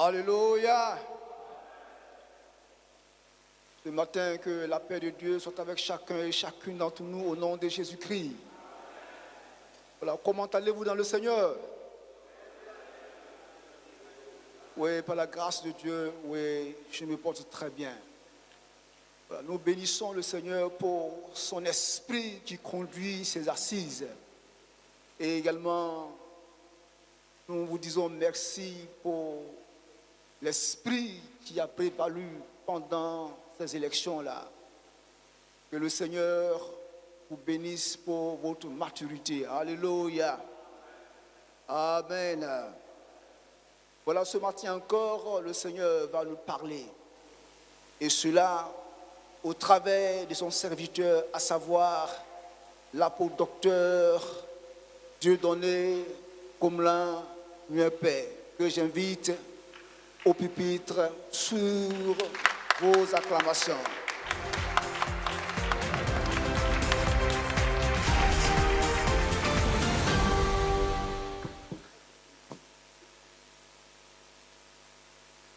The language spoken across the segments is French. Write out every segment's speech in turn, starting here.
Alléluia. Ce matin, que la paix de Dieu soit avec chacun et chacune d'entre nous au nom de Jésus-Christ. Voilà, comment allez-vous dans le Seigneur? Oui, par la grâce de Dieu, oui, je me porte très bien. Voilà, nous bénissons le Seigneur pour son esprit qui conduit ses assises. Et également, nous vous disons merci pour l'esprit qui a prévalu pendant ces élections-là. Que le Seigneur vous bénisse pour votre maturité. Alléluia. Amen. Voilà, ce matin encore, le Seigneur va nous parler. Et cela au travers de son serviteur, à savoir l'apôtre docteur Dieudonné Comelin Muepé, que j'invite au pupitre sur vos acclamations.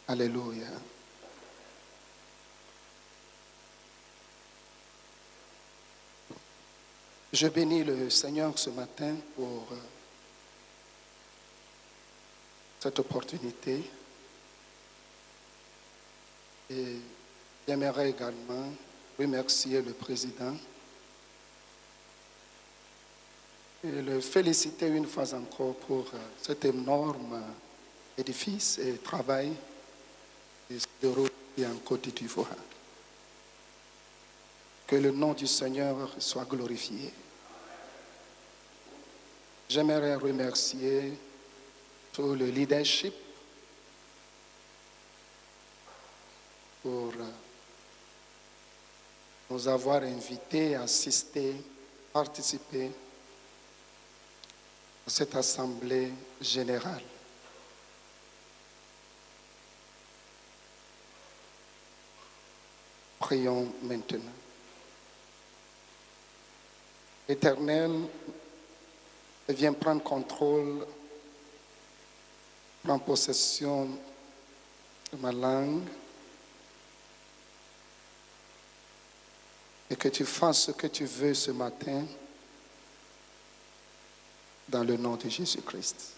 Alléluia. Je bénis le Seigneur ce matin pour cette opportunité. Et j'aimerais également remercier le président et le féliciter une fois encore pour cet énorme édifice et travail qui se déroule en Côte d'Ivoire. Que le nom du Seigneur soit glorifié. J'aimerais remercier tout le leadership pour nous avoir invités à assister, participer à cette assemblée générale. Prions maintenant. Éternel, viens prendre contrôle, prends possession de ma langue et que tu fasses ce que tu veux ce matin dans le nom de Jésus-Christ.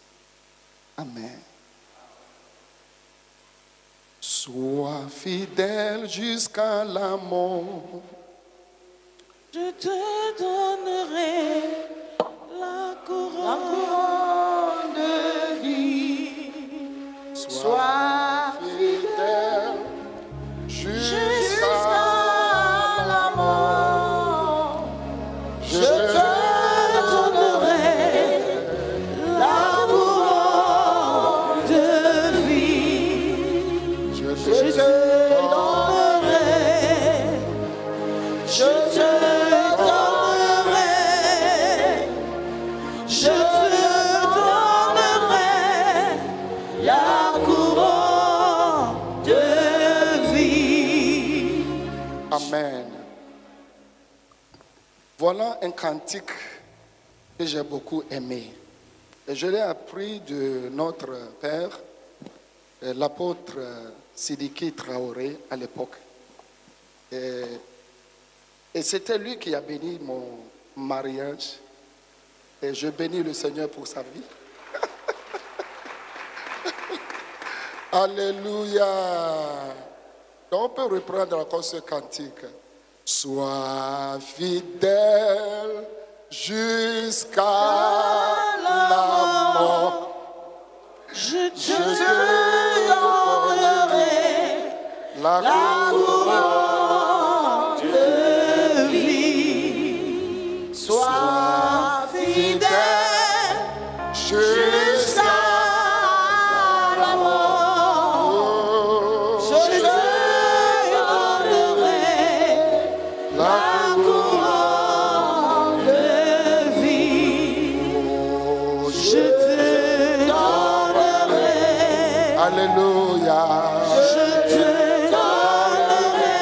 Amen. Sois fidèle jusqu'à la mort. Je te donnerai la couronne de vie. Sois fidèle jusqu'à la mort. Je te donnerai la couronne de vie. Je te donnerai. Je te Amen. Voilà un cantique que j'ai beaucoup aimé. Et je l'ai appris de notre père, l'apôtre Sidiki Traoré à l'époque. Et c'était lui qui a béni mon mariage. Et je bénis le Seigneur pour sa vie. Alléluia. Donc on peut reprendre encore ce cantique. Sois fidèle jusqu'à la mort. Je te donnerai la couronne de vie. Sois fidèle jusqu'à la mort. Je te la couronne de vie, je te donnerai. Alléluia. Je te donnerai.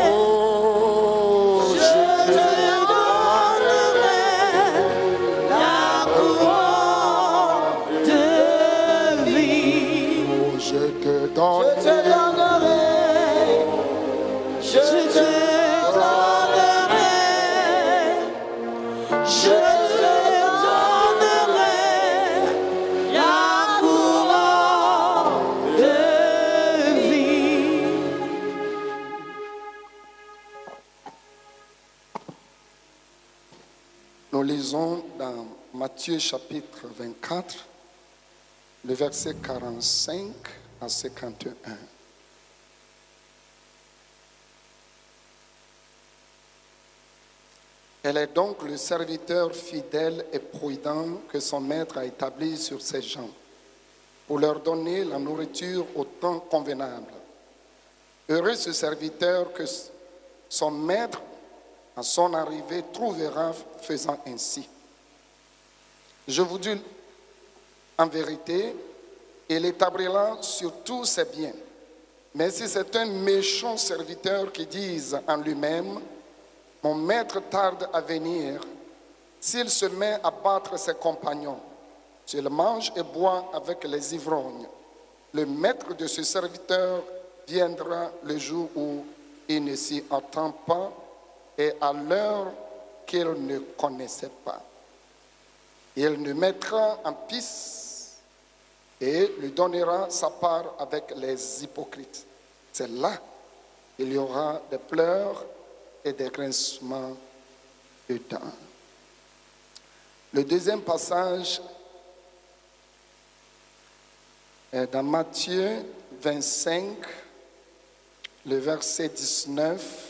Oh, je te donnerai la couronne de vie. Oh, je te Nous lisons dans Matthieu chapitre 24, le verset 45 à 51. Elle est donc le serviteur fidèle et prudent que son maître a établi sur ses gens, pour leur donner la nourriture au temps convenable. Heureux ce serviteur que son maître, à son arrivée, trouvera faisant ainsi. Je vous dis en vérité, il établira sur tous ses biens. Mais si c'est un méchant serviteur qui dise en lui-même, mon maître tarde à venir, s'il se met à battre ses compagnons, s'il mange et boit avec les ivrognes, le maître de ce serviteur viendra le jour où il ne s'y attend pas et à l'heure qu'il ne connaissait pas. Il le mettra en piste et lui donnera sa part avec les hypocrites. C'est là qu'il y aura des pleurs et des grincements de dents. Le deuxième passage est dans Matthieu 25, le verset 19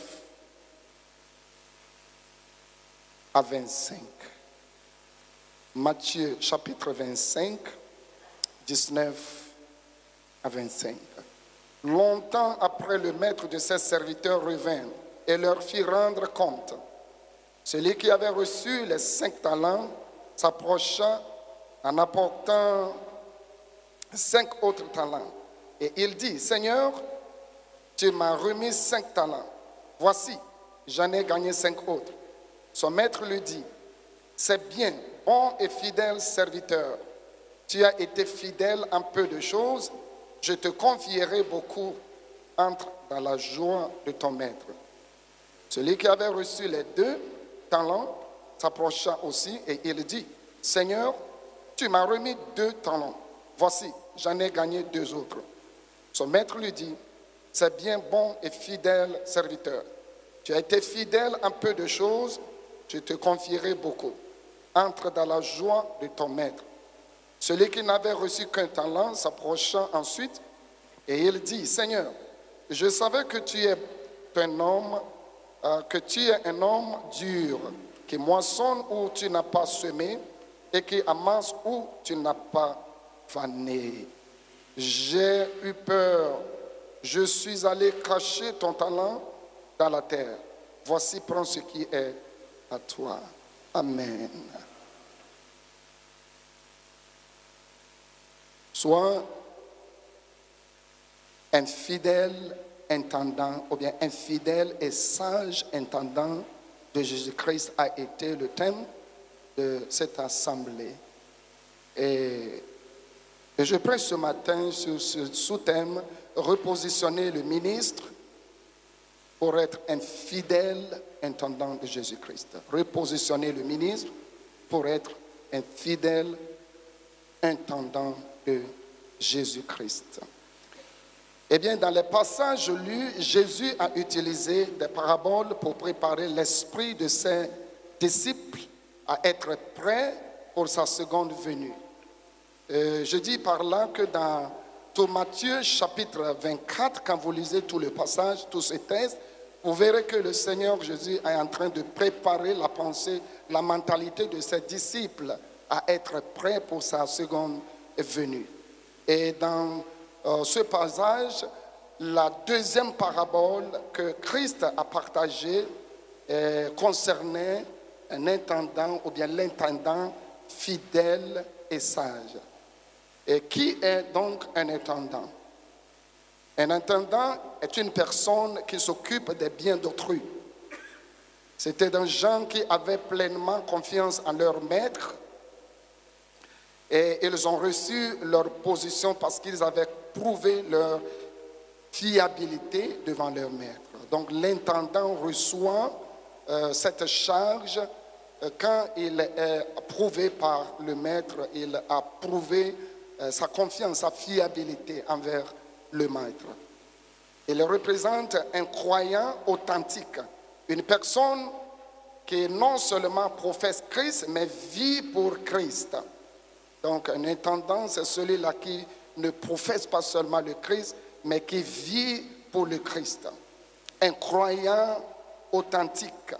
à 25. Matthieu chapitre 25, 19 à 25. Longtemps après, le maître de ses serviteurs revint et leur fit rendre compte. Celui qui avait reçu les 5 talents s'approcha en apportant 5 autres talents. Et il dit, Seigneur, tu m'as remis 5 talents. Voici, j'en ai gagné 5 autres. Son maître lui dit, c'est bien, bon et fidèle serviteur. Tu as été fidèle en peu de choses, je te confierai beaucoup. Entre dans la joie de ton maître. Celui qui avait reçu les 2 talents s'approcha aussi et il dit, Seigneur, tu m'as remis 2 talents. Voici, j'en ai gagné 2 autres. Son maître lui dit, c'est bien, bon et fidèle serviteur. Tu as été fidèle en peu de choses, je te confierai beaucoup. Entre dans la joie de ton maître. Celui qui n'avait reçu qu'un talent s'approcha ensuite et il dit, Seigneur, je savais que tu es un homme dur, qui moissonne où tu n'as pas semé et qui amasse où tu n'as pas fané. J'ai eu peur, je suis allé cacher ton talent dans la terre. Voici, prends ce qui est à toi. Amen. Sois un fidèle intendant, ou bien un fidèle et sage intendant de Jésus-Christ a été le thème de cette assemblée. Et je prêche ce matin sur ce sous-thème, repositionner le ministre pour être un fidèle intendant de Jésus-Christ. Repositionner le ministre pour être un fidèle intendant de Jésus-Christ. Eh bien, dans les passages lus, Jésus a utilisé des paraboles pour préparer l'esprit de ses disciples à être prêts pour sa seconde venue. Je dis par là que dans tout Matthieu chapitre 24, quand vous lisez tout le passage, tous ces textes, vous verrez que le Seigneur Jésus est en train de préparer la pensée, la mentalité de ses disciples à être prêts pour sa seconde venue. Et dans ce passage, la deuxième parabole que Christ a partagée concernait un intendant ou bien l'intendant fidèle et sage. Et qui est donc un intendant? Un intendant est une personne qui s'occupe des biens d'autrui. C'était des gens qui avaient pleinement confiance en leur maître et ils ont reçu leur position parce qu'ils avaient prouvé leur fiabilité devant leur maître. Donc l'intendant reçoit cette charge quand il est prouvé par le maître, il a prouvé sa confiance, sa fiabilité envers le maître. Il représente un croyant authentique, une personne qui non seulement professe Christ, mais vit pour Christ. Donc un intendant, c'est celui-là qui ne professe pas seulement le Christ, mais qui vit pour le Christ. Un croyant authentique.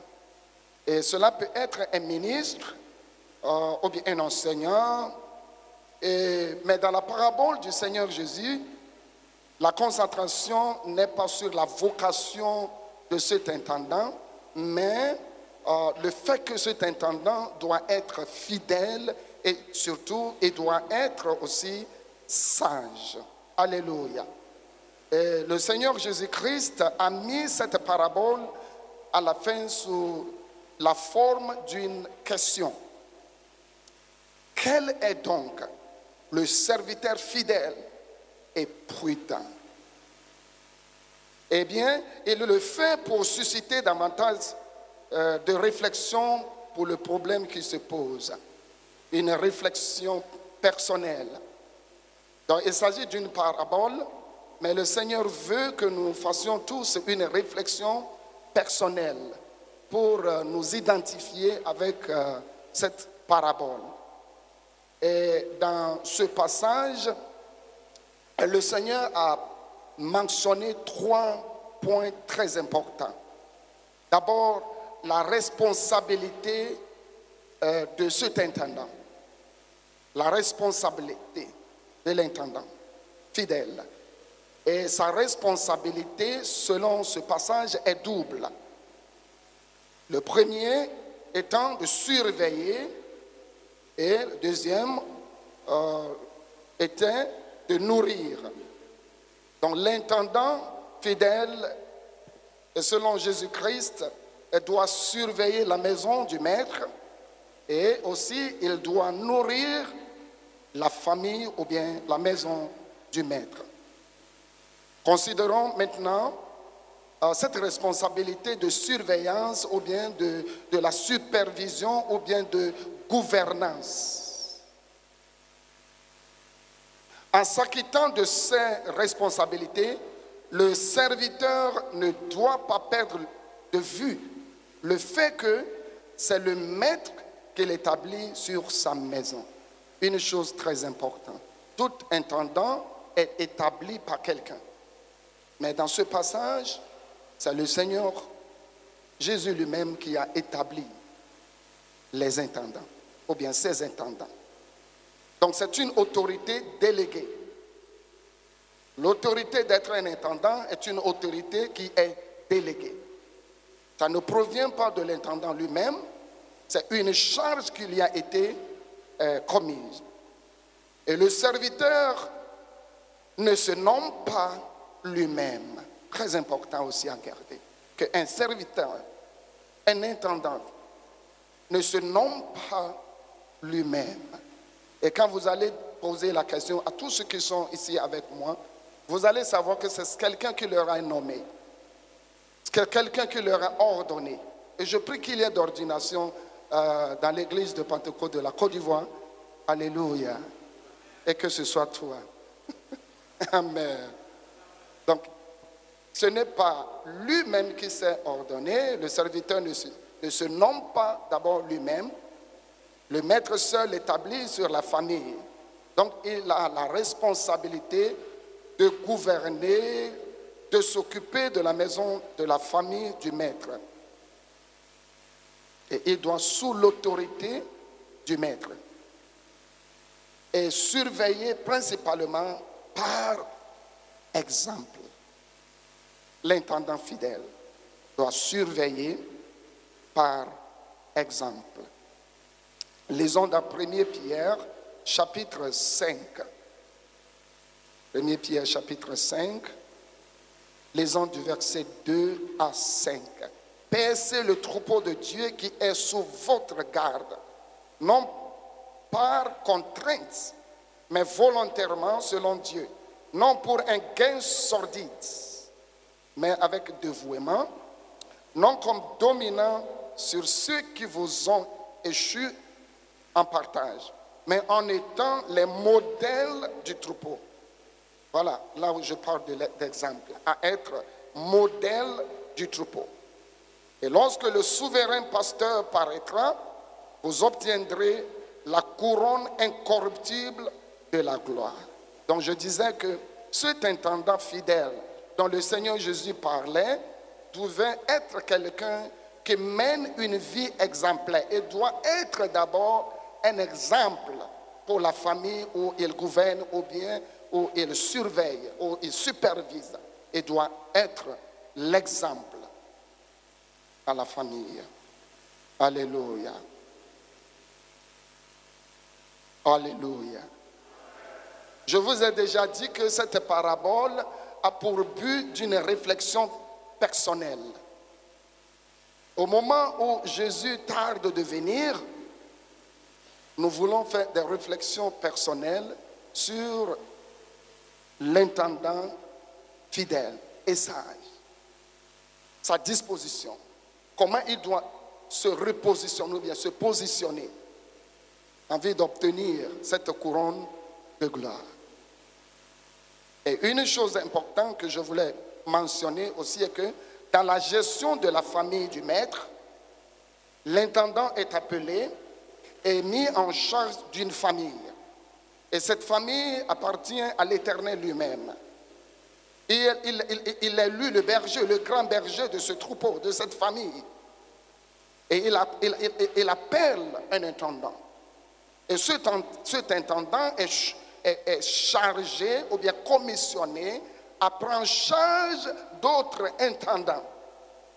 Et cela peut être un ministre ou bien un enseignant. Mais dans la parabole du Seigneur Jésus, la concentration n'est pas sur la vocation de cet intendant, mais le fait que cet intendant doit être fidèle et surtout, il doit être aussi sage. Alléluia. Et le Seigneur Jésus-Christ a mis cette parabole à la fin sous la forme d'une question. Quel est donc le serviteur fidèle et prudent? Eh bien, il le fait pour susciter davantage de réflexion pour le problème qui se pose. Une réflexion personnelle. Donc, il s'agit d'une parabole, mais le Seigneur veut que nous fassions tous une réflexion personnelle pour nous identifier avec cette parabole. Et dans ce passage, le Seigneur a mentionné 3 points très importants. D'abord, la responsabilité de cet intendant. La responsabilité de l'intendant fidèle. Et sa responsabilité, selon ce passage, est double. Le premier étant de surveiller et le deuxième était de nourrir. Donc l'intendant fidèle, et selon Jésus-Christ, doit surveiller la maison du maître et aussi il doit nourrir la famille ou bien la maison du maître. Considérons maintenant cette responsabilité de surveillance ou bien de la supervision ou bien de gouvernance. En s'acquittant de ses responsabilités, le serviteur ne doit pas perdre de vue le fait que c'est le maître qui l'établit sur sa maison. Une chose très importante. Tout intendant est établi par quelqu'un. Mais dans ce passage, c'est le Seigneur Jésus lui-même qui a établi les intendants, ou bien ses intendants. Donc c'est une autorité déléguée. L'autorité d'être un intendant est une autorité qui est déléguée. Ça ne provient pas de l'intendant lui-même, c'est une charge qui lui a été commise. Et le serviteur ne se nomme pas lui-même. Très important aussi à garder. Qu'un serviteur, un intendant, ne se nomme pas lui-même. Et quand vous allez poser la question à tous ceux qui sont ici avec moi, vous allez savoir que c'est quelqu'un qui leur a nommé. C'est quelqu'un qui leur a ordonné. Et je prie qu'il y ait d'ordination dans l'église de Pentecôte de la Côte d'Ivoire. Alléluia. Et que ce soit toi. Amen. Donc, ce n'est pas lui-même qui s'est ordonné. Le serviteur ne se nomme pas d'abord lui-même. Le maître seul établi sur la famille. Donc, il a la responsabilité de gouverner, de s'occuper de la maison, de la famille du maître. Et il doit sous l'autorité du maître. Et surveiller principalement par exemple. L'intendant fidèle doit surveiller par exemple. Lisons dans 1 Pierre, chapitre 5. 1 Pierre, chapitre 5. Lisons du verset 2 à 5. Paissez le troupeau de Dieu qui est sous votre garde, non par contrainte, mais volontairement selon Dieu, non pour un gain sordide, mais avec dévouement, non comme dominant sur ceux qui vous ont échu en partage, mais en étant les modèles du troupeau. Voilà, là où je parle d'exemple, à être modèle du troupeau. Et lorsque le souverain pasteur paraîtra, vous obtiendrez la couronne incorruptible de la gloire. Donc je disais que cet intendant fidèle dont le Seigneur Jésus parlait devait être quelqu'un qui mène une vie exemplaire et doit être d'abord un exemple pour la famille où il gouverne ou bien où il surveille, où il supervise. Il doit être l'exemple à la famille. Alléluia. Alléluia. Je vous ai déjà dit que cette parabole a pour but d'une réflexion personnelle. Au moment où Jésus tarde de venir, nous voulons faire des réflexions personnelles sur l'intendant fidèle et sage, sa disposition, comment il doit se repositionner ou bien se positionner en vue d'obtenir cette couronne de gloire. Et une chose importante que je voulais mentionner aussi est que dans la gestion de la famille du maître, l'intendant est appelé et mis en charge d'une famille. Et cette famille appartient à l'Éternel lui-même. Et il est lui le berger, le grand berger de ce troupeau, de cette famille. Et il appelle un intendant. Et cet intendant est chargé ou bien commissionné à prendre charge d'autres intendants.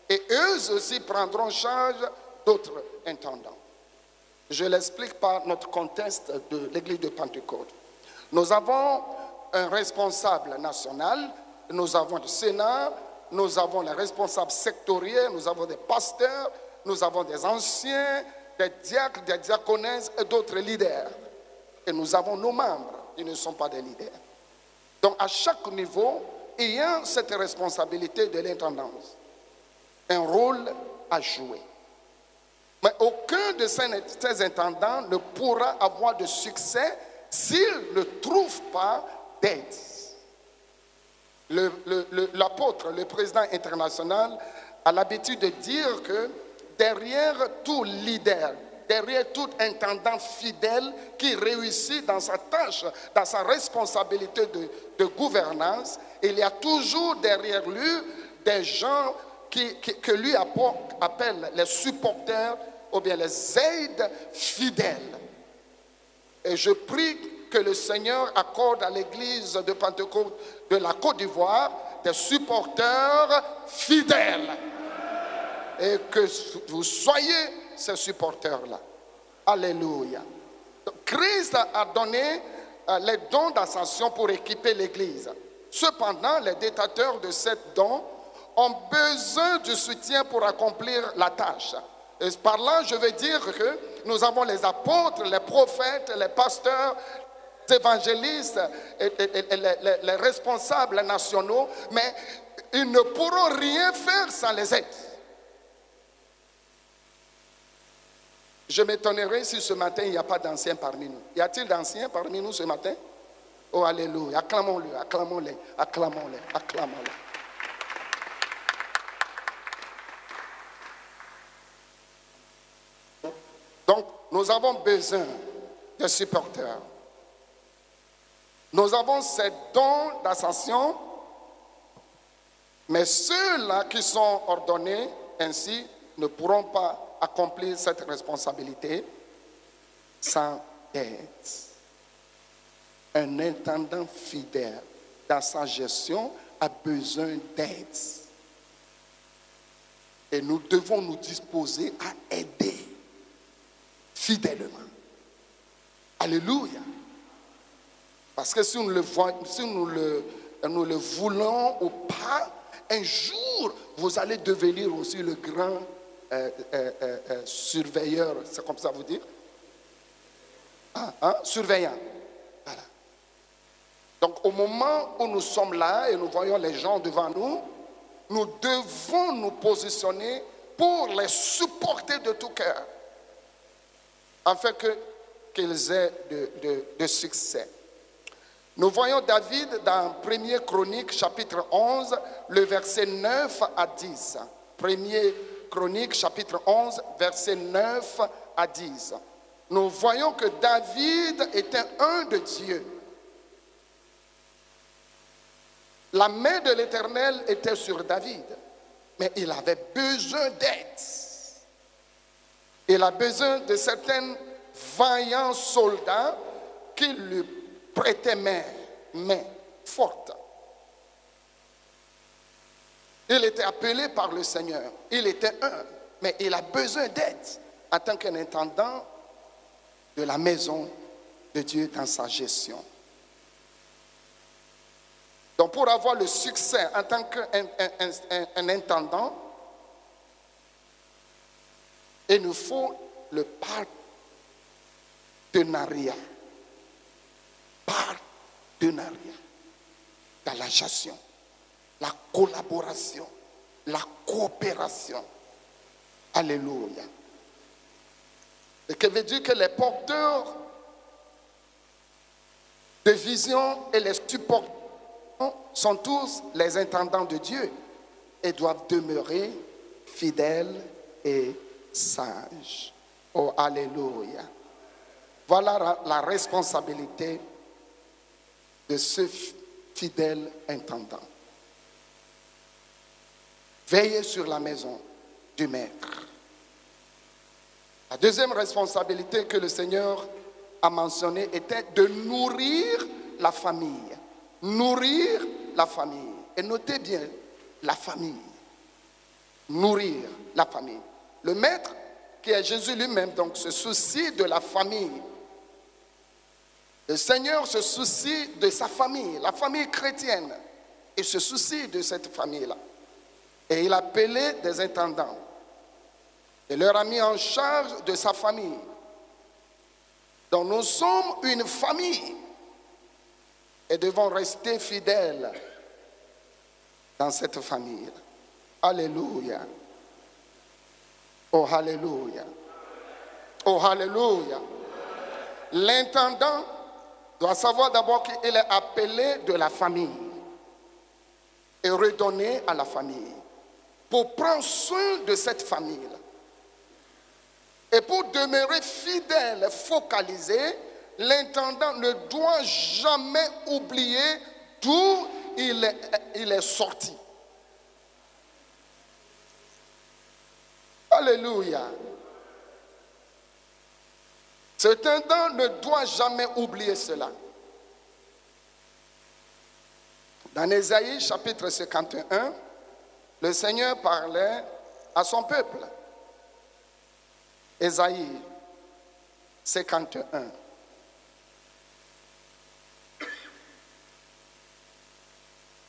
Et eux aussi prendront charge d'autres intendants. Je l'explique par notre contexte de l'église de Pentecôte. Nous avons un responsable national, nous avons le Sénat, nous avons les responsables sectoriels, nous avons des pasteurs, nous avons des anciens, des diacres, des diaconesses et d'autres leaders. Et nous avons nos membres qui ne sont pas des leaders. Donc à chaque niveau, il y a cette responsabilité de l'intendance, un rôle à jouer. Mais aucun de ces intendants ne pourra avoir de succès s'il ne trouve pas d'aide. L'apôtre, le président international, a l'habitude de dire que derrière tout leader, derrière tout intendant fidèle qui réussit dans sa tâche, dans sa responsabilité de gouvernance, il y a toujours derrière lui des gens que lui appelle les supporters ou bien les aides fidèles. Et je prie que le Seigneur accorde à l'église de Pentecôte de la Côte d'Ivoire des supporters fidèles. Et que vous soyez ces supporters-là. Alléluia. Donc, Christ a donné les dons d'ascension pour équiper l'église. Cependant, les détenteurs de ces dons ont besoin du soutien pour accomplir la tâche. Et par là, je veux dire que nous avons les apôtres, les prophètes, les pasteurs, les évangélistes, et les responsables nationaux, mais ils ne pourront rien faire sans les aides. Je m'étonnerais si ce matin il n'y a pas d'anciens parmi nous. Y a-t-il d'anciens parmi nous ce matin? Oh, alléluia. Acclamons-le, acclamons-les, acclamons-les, acclamons-les. Donc, nous avons besoin de supporters. Nous avons ces dons d'ascension, mais ceux-là qui sont ordonnés ainsi ne pourront pas accomplir cette responsabilité sans aide. Un intendant fidèle dans sa gestion a besoin d'aide. Et nous devons nous disposer à aider fidèlement. Alléluia. Parce que si nous le voulons ou pas, un jour, vous allez devenir aussi le grand surveilleur, c'est comme ça vous dire? Surveillant. Voilà. Donc au moment où nous sommes là et nous voyons les gens devant nous, nous devons nous positionner pour les supporter de tout cœur, afin qu'ils aient de succès. Nous voyons David dans 1er Chronique chapitre 11, le verset 9 à 10. 1er Chroniques, chapitre 11, versets 9 à 10. Nous voyons que David était un de Dieu. La main de l'Éternel était sur David, mais il avait besoin d'aide. Il a besoin de certains vaillants soldats qui lui prêtaient main forte. Il était appelé par le Seigneur. Il était un, mais il a besoin d'aide en tant qu'un intendant de la maison de Dieu dans sa gestion. Donc pour avoir le succès en tant qu'un intendant, il nous faut le partenariat. Partenariat dans la gestion, la collaboration, la coopération. Alléluia. Ce qui veut dire que les porteurs de vision et les supporters sont tous les intendants de Dieu et doivent demeurer fidèles et sages. Oh, alléluia. Voilà la responsabilité de ce fidèle intendant. Veiller sur la maison du maître. La deuxième responsabilité que le Seigneur a mentionnée était de nourrir la famille. Nourrir la famille. Et notez bien, la famille. Nourrir la famille. Le maître, qui est Jésus lui-même, donc se soucie de la famille. Le Seigneur se soucie de sa famille, la famille chrétienne. Il se soucie de cette famille-là. Et il a appelé des intendants. Il leur a mis en charge de sa famille. Donc nous sommes une famille et devons rester fidèles dans cette famille. Alléluia. Oh, alléluia. Oh, alléluia. L'intendant doit savoir d'abord qu'il est appelé de la famille et redonné à la famille pour prendre soin de cette famille-là. Et pour demeurer fidèle, focalisé, l'intendant ne doit jamais oublier d'où il est sorti. Alléluia. Cet intendant ne doit jamais oublier cela. Dans Ésaïe chapitre 51, le Seigneur parlait à son peuple. Ésaïe 51.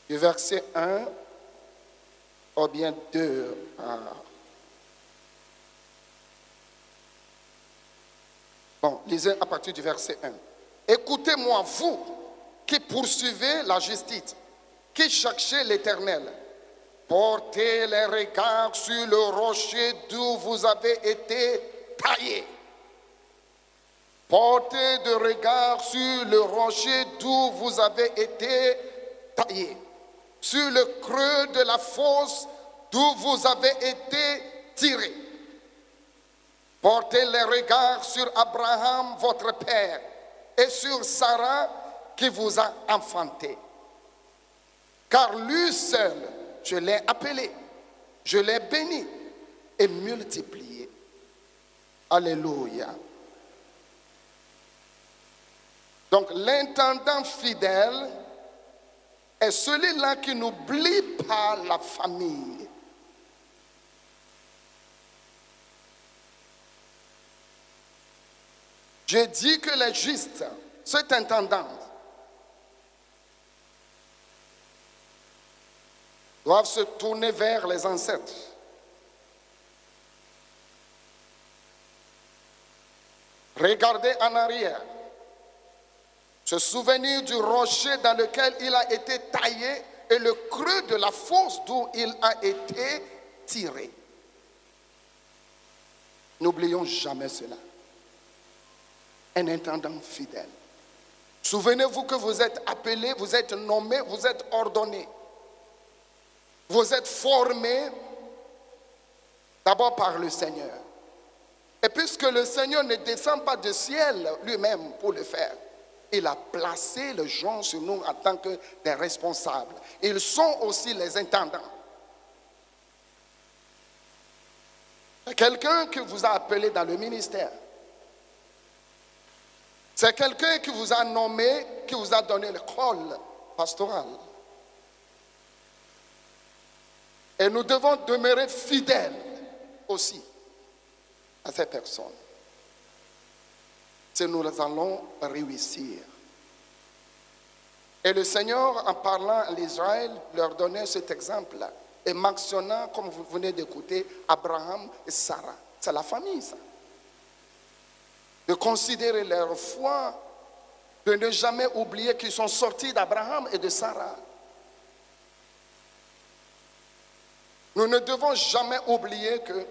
Du verset 1 ou bien 2 à... Bon, lisez à partir du verset 1. Écoutez-moi, vous qui poursuivez la justice, qui cherchez l'Éternel. Portez les regards sur le rocher d'où vous avez été taillés. Portez de regards sur le rocher d'où vous avez été taillés. Sur le creux de la fosse d'où vous avez été tirés. Portez les regards sur Abraham, votre père, et sur Sarah qui vous a enfanté. Car lui seul, je l'ai appelé, je l'ai béni et multiplié. Alléluia. Donc l'intendant fidèle est celui-là qui n'oublie pas la famille. Je dis que les justes, cet intendant, doivent se tourner vers les ancêtres. Regarder en arrière. Se souvenir du rocher dans lequel il a été taillé et le creux de la fosse d'où il a été tiré. N'oublions jamais cela. Un intendant fidèle. Souvenez-vous que vous êtes appelé, vous êtes nommé, vous êtes ordonné. Vous êtes formé D'abord par le Seigneur. Et puisque le Seigneur ne descend pas du ciel lui-même pour le faire, il a placé les gens sur nous en tant que des responsables. Ils sont aussi les intendants. C'est quelqu'un qui vous a appelé dans le ministère. C'est quelqu'un qui vous a nommé, qui vous a donné le rôle pastoral. Et nous devons demeurer fidèles aussi à ces personnes. Si nous allons réussir. Et le Seigneur, en parlant à l'Israël, leur donnait cet exemple-là. Et mentionnant, comme vous venez d'écouter, Abraham et Sarah. C'est la famille, ça. De considérer leur foi, de ne jamais oublier qu'ils sont sortis d'Abraham et de Sarah. Nous ne devons jamais oublier que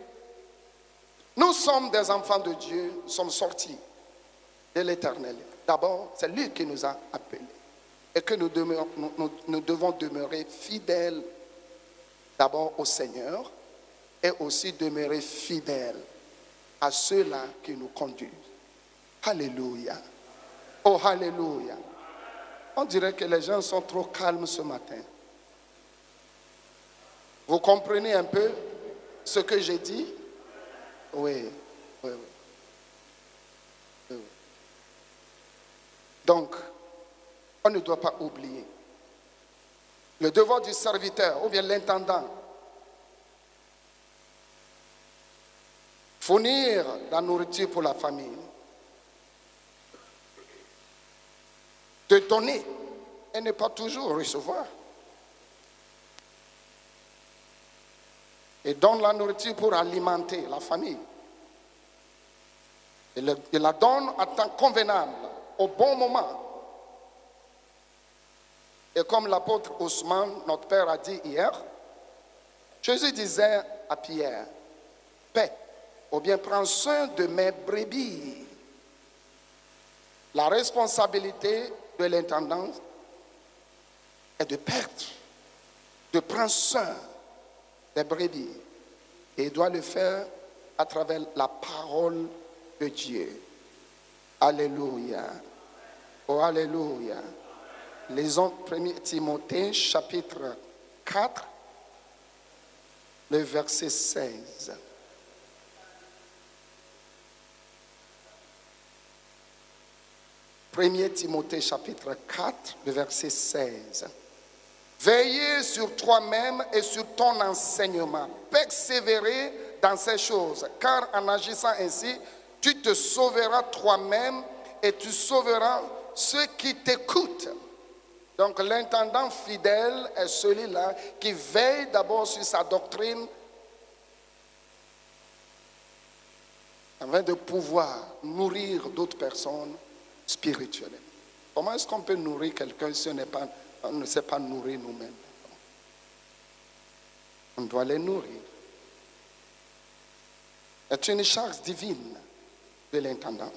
nous sommes des enfants de Dieu, nous sommes sortis de l'Éternel. D'abord, c'est lui qui nous a appelés. Et que nous devons demeurer fidèles d'abord au Seigneur et aussi demeurer fidèles à ceux-là qui nous conduisent. Alléluia. Oh, alléluia. On dirait que les gens sont trop calmes ce matin. Vous comprenez un peu ce que j'ai dit? Oui. Donc, on ne doit pas oublier le devoir du serviteur ou bien l'intendant. Fournir la nourriture pour la famille. De donner et ne pas toujours recevoir. Et donne la nourriture pour alimenter la famille. Il la donne à temps convenable, au bon moment. Et comme l'apôtre Ousmane, notre père, a dit hier, Jésus disait à Pierre, paix, ou bien prends soin de mes brebis. La responsabilité de l'intendant est de perdre, de prendre soin des brebis. Et il doit le faire à travers la parole de Dieu. Alléluia. Oh, alléluia. Lisons 1 Timothée chapitre 4, le verset 16. 1 Timothée chapitre 4, le verset 16. Veillez sur toi-même et sur ton enseignement. Persévérer dans ces choses, car en agissant ainsi, tu te sauveras toi-même et tu sauveras ceux qui t'écoutent. Donc l'intendant fidèle est celui-là qui veille d'abord sur sa doctrine afin de pouvoir nourrir d'autres personnes spirituellement. Comment est-ce qu'on peut nourrir quelqu'un si on ne sait pas nourrir nous-mêmes? On doit les nourrir. C'est une charge divine de l'intendant.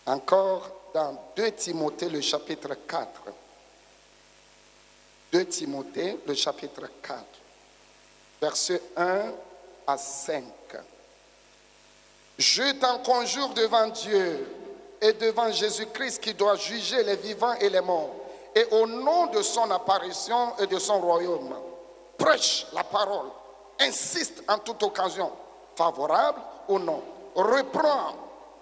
Encore dans 2 Timothée, le chapitre 4. 2 Timothée, le chapitre 4, versets 1 à 5. Je t'en conjure devant Dieu et devant Jésus-Christ qui doit juger les vivants et les morts, et au nom de son apparition et de son royaume, prêche la parole, insiste en toute occasion, favorable ou non, reprend,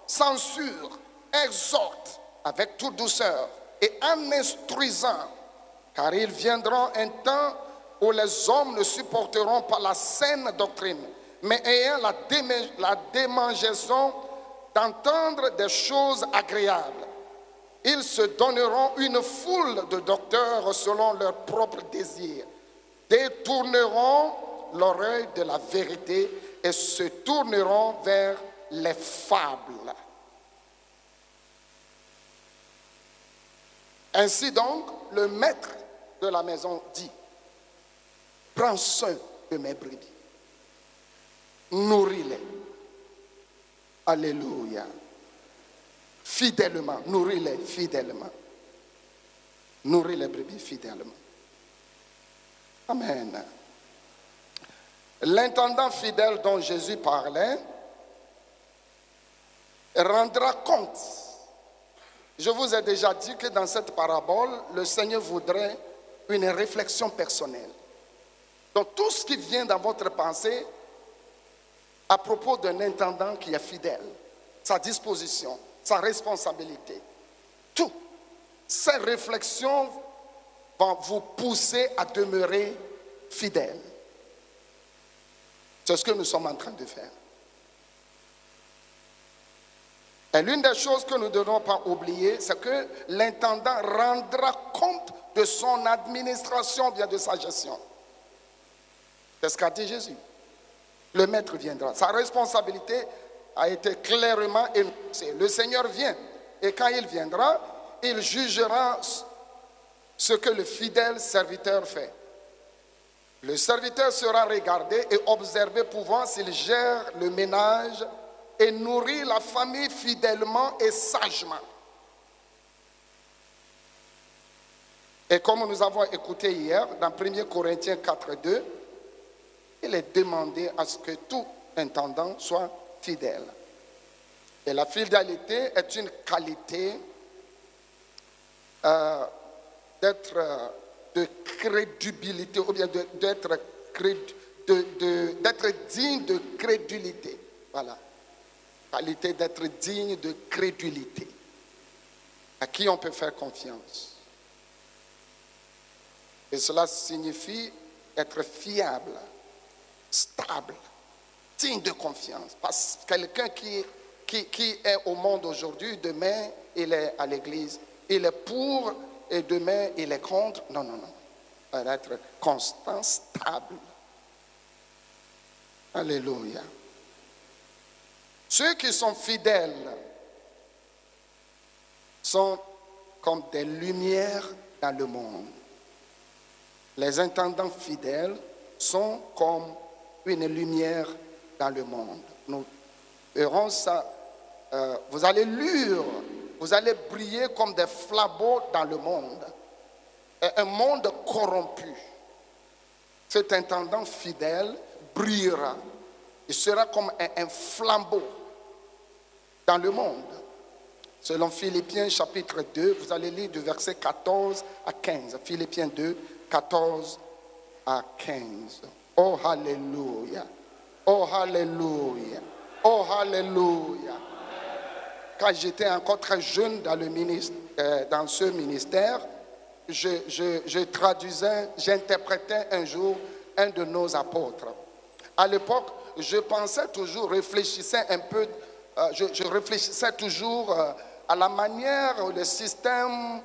censure, exhorte avec toute douceur et en instruisant, car il viendra un temps où les hommes ne supporteront pas la saine doctrine, mais ayant la démangeaison d'entendre des choses agréables. Ils se donneront une foule de docteurs selon leurs propres désirs, détourneront l'oreille de la vérité et se tourneront vers les fables. Ainsi donc, le maître de la maison dit, prends soin de mes brebis, nourris-les. Alléluia. Fidèlement, nourris-les fidèlement. Nourris les brebis fidèlement. Amen. L'intendant fidèle dont Jésus parlait rendra compte. Je vous ai déjà dit que dans cette parabole, le Seigneur voudrait une réflexion personnelle. Donc tout ce qui vient dans votre pensée à propos d'un intendant qui est fidèle, sa disposition, sa responsabilité, tout, ces réflexions vont vous pousser à demeurer fidèle. C'est ce que nous sommes en train de faire. Et l'une des choses que nous ne devons pas oublier, c'est que l'intendant rendra compte de son administration, bien de sa gestion. C'est ce qu'a dit Jésus. Le maître viendra. Sa responsabilité a été clairement énoncée. Le Seigneur vient. Et quand il viendra, il jugera ce que le fidèle serviteur fait. Le serviteur sera regardé et observé pour voir s'il gère le ménage et nourrit la famille fidèlement et sagement. Et comme nous avons écouté hier, dans 1 Corinthiens 4:2, il est demandé à ce que tout intendant soit fidèle. Et la fidélité est une qualité de crédibilité, ou bien d'être digne de crédulité. Voilà. Qualité d'être digne de crédulité. À qui on peut faire confiance. Et cela signifie être fiable, stable, digne de confiance. Parce que quelqu'un qui est au monde aujourd'hui, demain, il est à l'église. Il est pour et demain, il est contre. Non, non, non. Il doit être constant, stable. Alléluia. Ceux qui sont fidèles sont comme des lumières dans le monde. Les intendants fidèles sont comme une lumière dans le monde. Nous verrons ça. Vous allez luire, vous allez briller comme des flambeaux dans le monde. Et un monde corrompu. Cet intendant fidèle brillera. Il sera comme un flambeau dans le monde. Selon Philippiens chapitre 2, vous allez lire du verset 14 à 15. Philippiens 2, 14 à 15. Oh, alléluia. Oh, alléluia. Oh, alléluia. Quand j'étais encore très jeune dans ce ministère, je traduisais, j'interprétais un jour un de nos apôtres. À l'époque, je pensais toujours, réfléchissais un peu, je réfléchissais toujours à la manière, le système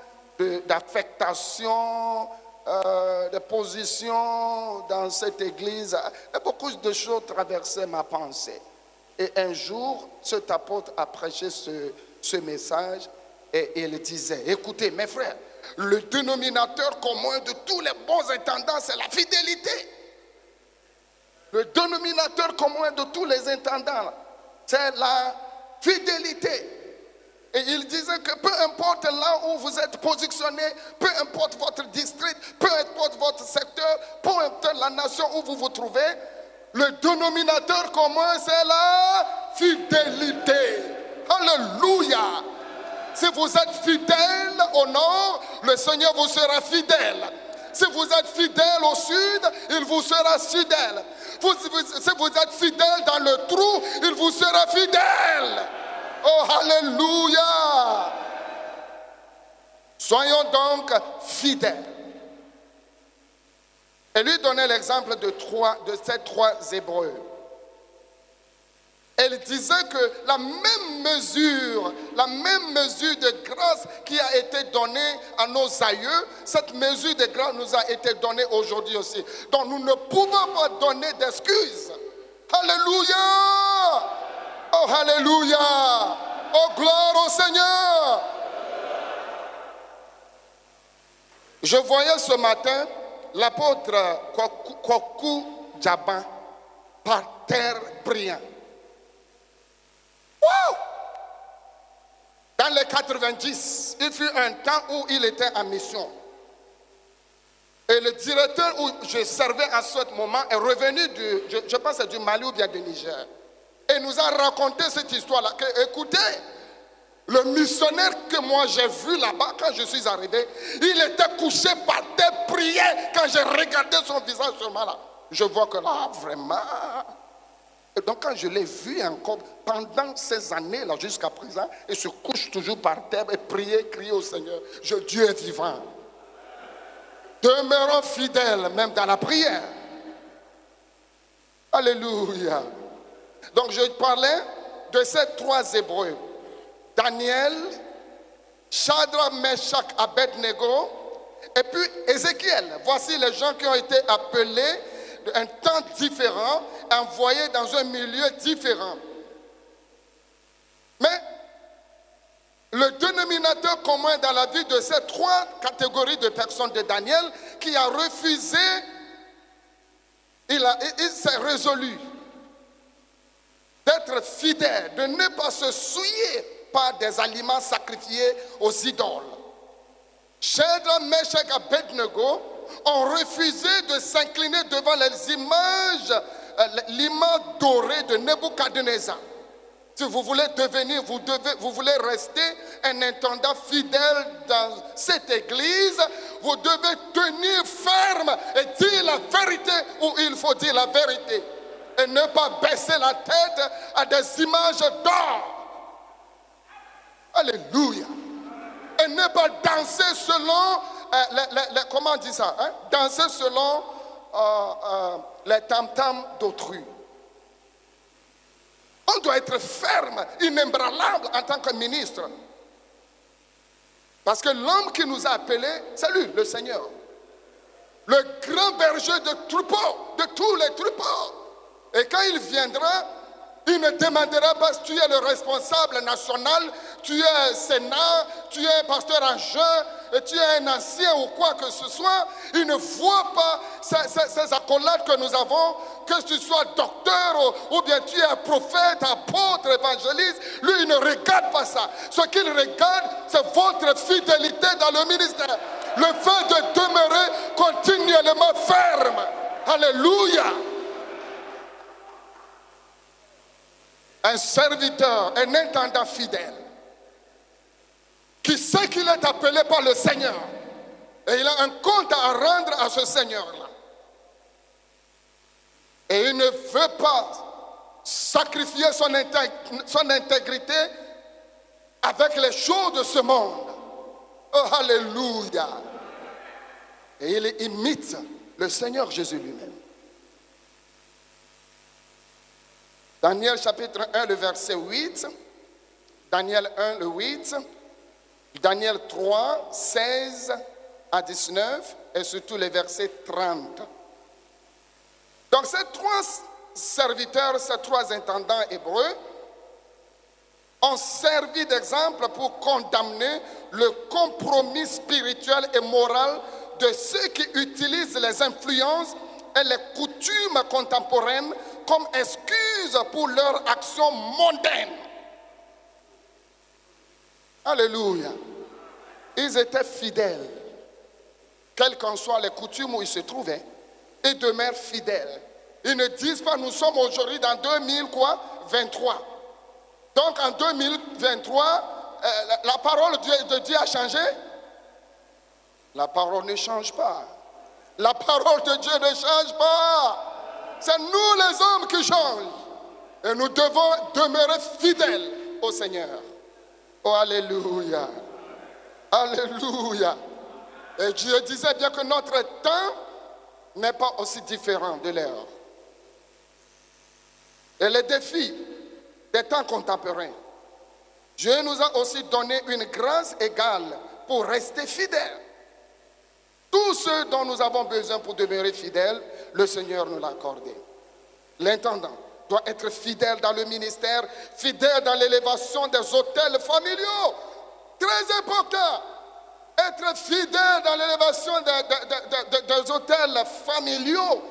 d'affectation, de position dans cette église. Et beaucoup de choses traversaient ma pensée. Et un jour, cet apôtre a prêché ce message et il disait, écoutez mes frères, le dénominateur commun de tous les bons intendants, c'est la fidélité. Le dénominateur commun de tous les intendants, c'est la fidélité. Et il disait que peu importe là où vous êtes positionné, peu importe votre district, peu importe votre secteur, peu importe la nation où vous vous trouvez, le dénominateur commun, c'est la fidélité. Alléluia. Si vous êtes fidèle au nord, le Seigneur vous sera fidèle. Si vous êtes fidèle au sud, il vous sera fidèle. Si vous êtes fidèle dans le trou, il vous sera fidèle. Oh, alléluia. Soyons donc fidèles. Et lui donnait l'exemple de ces trois Hébreux. Elle disait que la même mesure de grâce qui a été donnée à nos aïeux, cette mesure de grâce nous a été donnée aujourd'hui aussi. Donc nous ne pouvons pas donner d'excuses. Alléluia! Oh, alléluia! Oh, gloire au Seigneur! Je voyais ce matin l'apôtre Kokou Djaban par terre brillant. Wow! Dans les 90, il fut un temps où il était en mission. Et le directeur où je servais à ce moment est revenu je pense que c'est du Mali ou bien du Niger. Et nous a raconté cette histoire-là. Écoutez, le missionnaire que moi j'ai vu là-bas quand je suis arrivé, il était couché par terre, priait. Quand j'ai regardé son visage seulement là, je vois que là, vraiment. Et donc quand je l'ai vu encore pendant ces années-là jusqu'à présent, il se couche toujours par terre et priait, criait au Seigneur. Dieu est vivant. Demeurons fidèles même dans la prière. Alléluia. Donc je parlais de ces trois Hébreux. Daniel, Shadrach, Meshach, Abednego, et puis Ézéchiel. Voici les gens qui ont été appelés d'un temps différent, envoyés dans un milieu différent. Mais le dénominateur commun dans la vie de ces trois catégories de personnes de Daniel, qui a refusé, il s'est résolu d'être fidèle, de ne pas se souiller par des aliments sacrifiés aux idoles. Shadrach, Meshach et Abednego ont refusé de s'incliner devant les images, l'image dorée de Nebuchadnezzar. Si vous voulez devenir, vous voulez rester un intendant fidèle dans cette église, vous devez tenir ferme et dire la vérité où il faut dire la vérité. Et ne pas baisser la tête à des images d'or. Alléluia. Et ne pas danser selon, comment on dit ça, hein? Danser selon les tam-tams d'autrui. On doit être ferme, inébranlable en tant que ministre. Parce que l'homme qui nous a appelés, c'est lui, le Seigneur. Le grand berger de troupeaux, de tous les troupeaux. Et quand il viendra, il ne demandera pas si tu es le responsable national, tu es un sénat, tu es un pasteur en jeûne, tu es un ancien ou quoi que ce soit. Il ne voit pas ces accolades que nous avons, que tu sois docteur ou bien tu es un prophète, apôtre, évangéliste. Lui, il ne regarde pas ça. Ce qu'il regarde, c'est votre fidélité dans le ministère. Le fait de demeurer continuellement ferme. Alléluia. Un serviteur, un intendant fidèle, qui sait qu'il est appelé par le Seigneur, et il a un compte à rendre à ce Seigneur-là. Et il ne veut pas sacrifier son intégrité avec les choses de ce monde. Oh, alléluia. Et il imite le Seigneur Jésus lui-même. Daniel chapitre 1, le verset 8. Daniel 1, le 8. Daniel 3, 16 à 19. Et surtout les versets 30. Donc ces trois serviteurs, ces trois intendants hébreux ont servi d'exemple pour condamner le compromis spirituel et moral de ceux qui utilisent les influences et les coutumes contemporaines comme excuse pour leur action mondaine. Alléluia. Ils étaient fidèles. Quelles qu'en soient les coutumes où ils se trouvaient, ils demeurent fidèles. Ils ne disent pas, nous sommes aujourd'hui dans 2023. Donc en 2023, la parole de Dieu a changé. La parole ne change pas. La parole de Dieu ne change pas. C'est nous les hommes qui changent. Et nous devons demeurer fidèles au Seigneur. Oh, alléluia. Alléluia. Et Dieu disait bien que notre temps n'est pas aussi différent de leur. Et les défis des temps contemporains, Dieu nous a aussi donné une grâce égale pour rester fidèles. Tout ce dont nous avons besoin pour demeurer fidèles, le Seigneur nous l'a accordé. L'intendant doit être fidèle dans le ministère, fidèle dans l'élévation des autels familiaux. Très important. Être fidèle dans l'élévation des autels familiaux.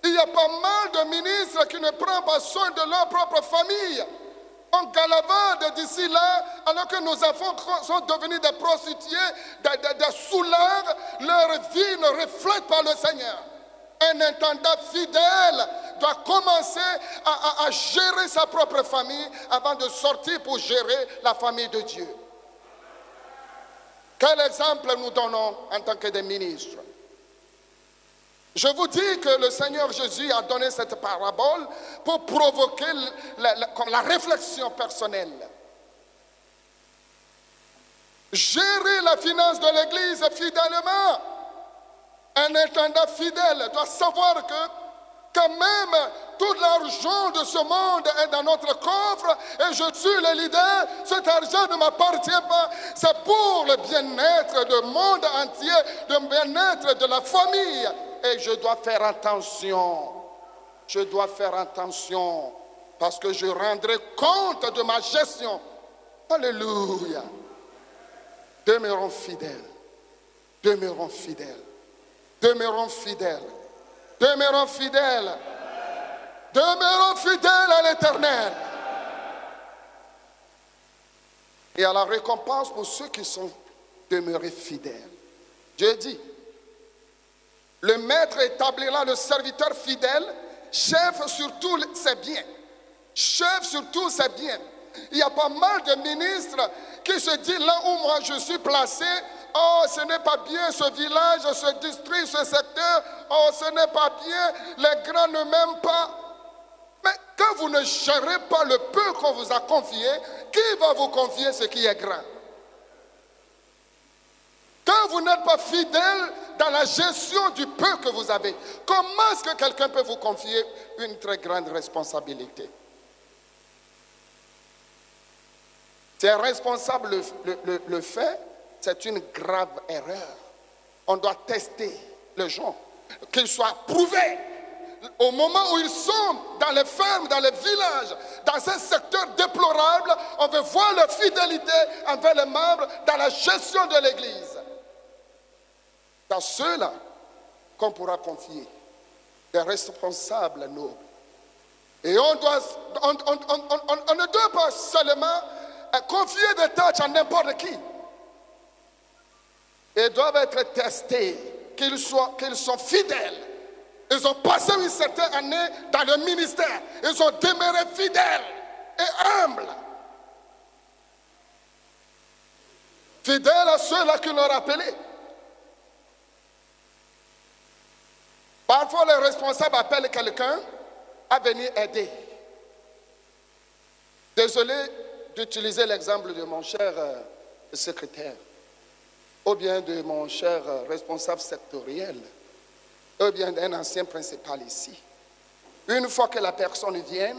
Il y a pas mal de ministres qui ne prennent pas soin de leur propre famille. On galavade d'ici là, alors que nos enfants sont devenus des prostituées, des souleurs. Leur vie ne reflète pas le Seigneur. Un intendant fidèle doit commencer à gérer sa propre famille avant de sortir pour gérer la famille de Dieu. Quel exemple nous donnons en tant que des ministres? Je vous dis que le Seigneur Jésus a donné cette parabole pour provoquer la réflexion personnelle. Gérer la finance de l'Église fidèlement. Un intendant fidèle doit savoir que quand même tout l'argent de ce monde est dans notre coffre et je suis le leader, cet argent ne m'appartient pas. C'est pour le bien-être du monde entier, le bien-être de la famille. Et je dois faire attention. Je dois faire attention parce que je rendrai compte de ma gestion. Alléluia. Demeurons fidèles. Demeurons fidèles. Demeurons fidèles. Demeurons fidèles. Demeurons fidèles à l'Éternel. Et à la récompense pour ceux qui sont demeurés fidèles. Dieu dit, le maître établira le serviteur fidèle, chef sur tous ses biens. Chef sur tous ses biens. Il y a pas mal de ministres qui se disent, là où moi je suis placé, oh, ce n'est pas bien ce village, ce district, ce secteur, oh, ce n'est pas bien, les grands ne m'aiment pas. Mais quand vous ne gérez pas le peu qu'on vous a confié, qui va vous confier ce qui est grand? Quand vous n'êtes pas fidèle dans la gestion du peu que vous avez, comment est-ce que quelqu'un peut vous confier une très grande responsabilité? Si un responsable le fait, c'est une grave erreur. On doit tester les gens, qu'ils soient prouvés. Au moment où ils sont dans les fermes, dans les villages, dans un secteur déplorable, on veut voir leur fidélité envers les membres dans la gestion de l'Église. Dans ceux-là qu'on pourra confier des responsables nobles. Et on ne doit pas seulement confier des tâches à n'importe qui. Ils doivent être testés, qu'ils sont fidèles. Ils ont passé une certaine année dans le ministère. Ils ont demeuré fidèles et humbles. Fidèles à ceux-là qui l'ont appelé. Parfois, les responsables appellent quelqu'un à venir aider. Désolé d'utiliser l'exemple de mon cher secrétaire, ou bien de mon cher responsable sectoriel, ou bien d'un ancien principal ici. Une fois que la personne vient,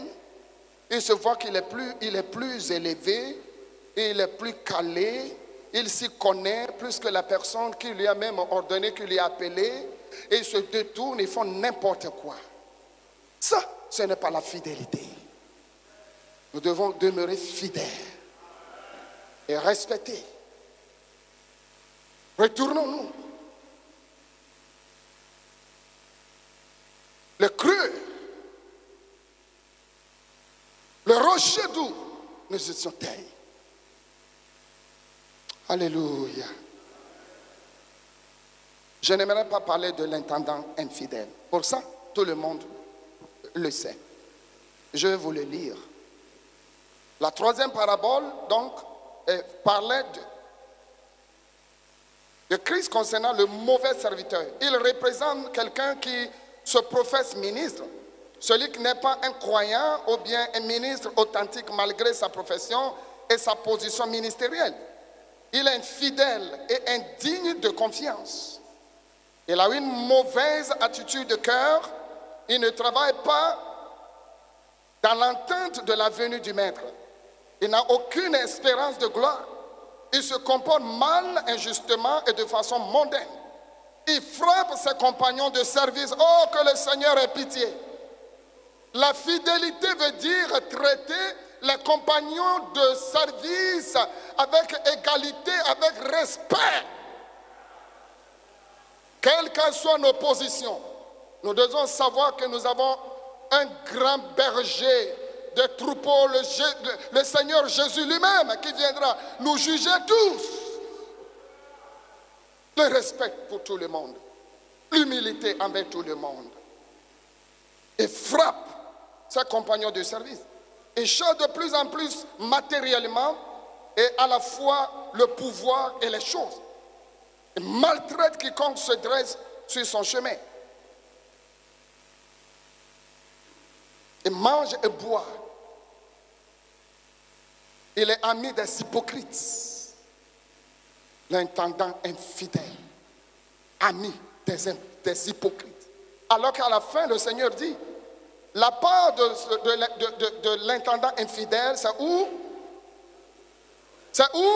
il se voit qu'il est plus élevé, il est plus calé, il s'y connaît plus que la personne qui lui a même ordonné, qui lui a appelé, et ils se détournent, ils font n'importe quoi. Ça, ce n'est pas la fidélité. Nous devons demeurer fidèles et respecter. Retournons-nous. Le creux, le rocher d'où nous étions taillés. Alléluia. Je n'aimerais pas parler de l'intendant infidèle. Pour ça, tout le monde le sait. Je vais vous le lire. La troisième parabole, donc, parlait de Christ concernant le mauvais serviteur. Il représente quelqu'un qui se professe ministre. Celui qui n'est pas un croyant ou bien un ministre authentique malgré sa profession et sa position ministérielle. Il est infidèle et indigne de confiance. Il a une mauvaise attitude de cœur. Il ne travaille pas dans l'entente de la venue du maître. Il n'a aucune espérance de gloire. Il se comporte mal, injustement et de façon mondaine. Il frappe ses compagnons de service. Oh, que le Seigneur ait pitié. La fidélité veut dire traiter les compagnons de service avec égalité, avec respect. Quelles qu'en soient nos positions, nous devons savoir que nous avons un grand berger des troupeaux, le Seigneur Jésus lui-même qui viendra nous juger tous. Le respect pour tout le monde, l'humilité envers tout le monde. Et frappe ses compagnons de service. Et cherche de plus en plus matériellement et à la fois le pouvoir et les choses. Et maltraite quiconque se dresse sur son chemin. Et mange et boit. Il est ami des hypocrites. L'intendant infidèle. Ami des hypocrites. Alors qu'à la fin, le Seigneur dit, la part de l'intendant infidèle, c'est où? C'est où?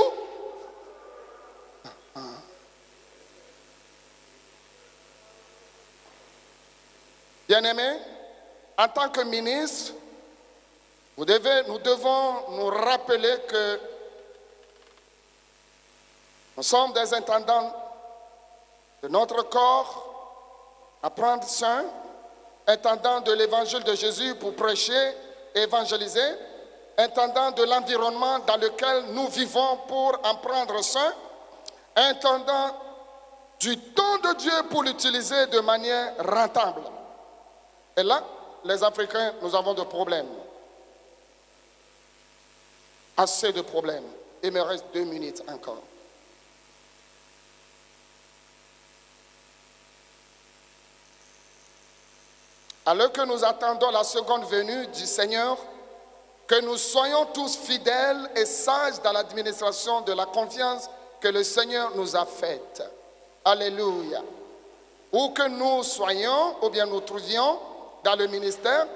Bien-aimés, en tant que ministre, nous devons nous rappeler que nous sommes des intendants de notre corps à prendre soin, intendants de l'évangile de Jésus pour prêcher et évangéliser, intendants de l'environnement dans lequel nous vivons pour en prendre soin, intendants du don de Dieu pour l'utiliser de manière rentable. Et là, les Africains, nous avons des problèmes. Assez de problèmes. Il me reste 2 minutes encore. Alors que nous attendons la seconde venue du Seigneur, que nous soyons tous fidèles et sages dans l'administration de la confiance que le Seigneur nous a faite. Alléluia. Où que nous soyons, ou bien nous trouvions dans le ministère,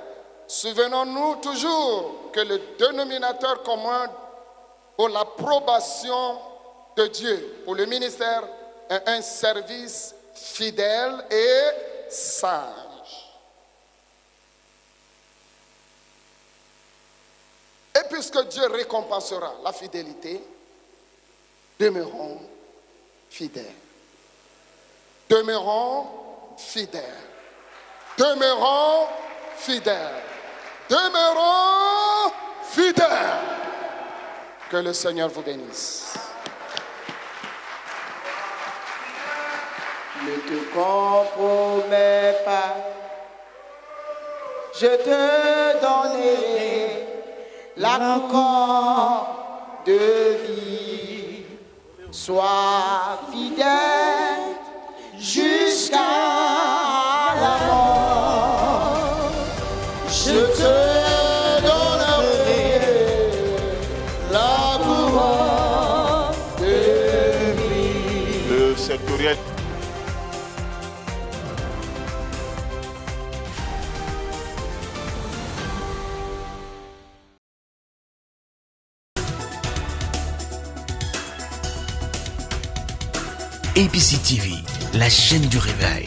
souvenons-nous toujours que le dénominateur commun pour l'approbation de Dieu pour le ministère est un service fidèle et sage. Et puisque Dieu récompensera la fidélité, demeurons fidèles. Demeurons fidèles. Demeurons fidèles. Demeurons fidèles. Que le Seigneur vous bénisse. Ne te compromets pas, je te donnerai la couronne de vie. Sois fidèle jusqu'à la mort. Je te donnerai la couronne de vie. Le sectoriel. APC TV, la chaîne du réveil.